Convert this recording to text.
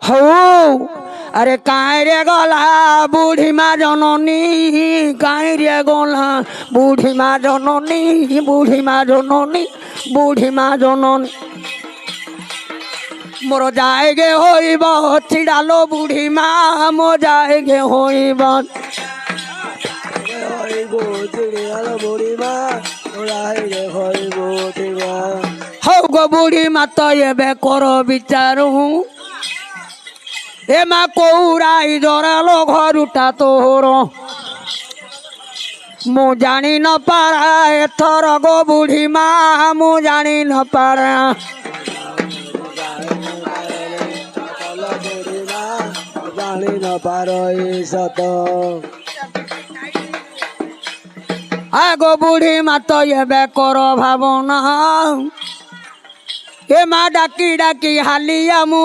हऊ अरे काई रे गला बूढ़ी माँ जननी काई रे गला बूढ़ी माँ जननी बूढ़ी माँ जननी बूढ़ी माँ जननी मोर जाएगे होइब चिड़ालो बूढ़ी माँ मो जाएगे होइब हौ गो बूढ़ी माँ तो ये करो विचारू ए माँ कौराई जरालो घरुटा तोर मु जानी न पारा एथर गो बूढ़ी माँ मु जानी न पारा जानी न पारो सत आगो बूढ़ी माँ तो ये करो भावना ए माँ डाकी डाकी हालिया मु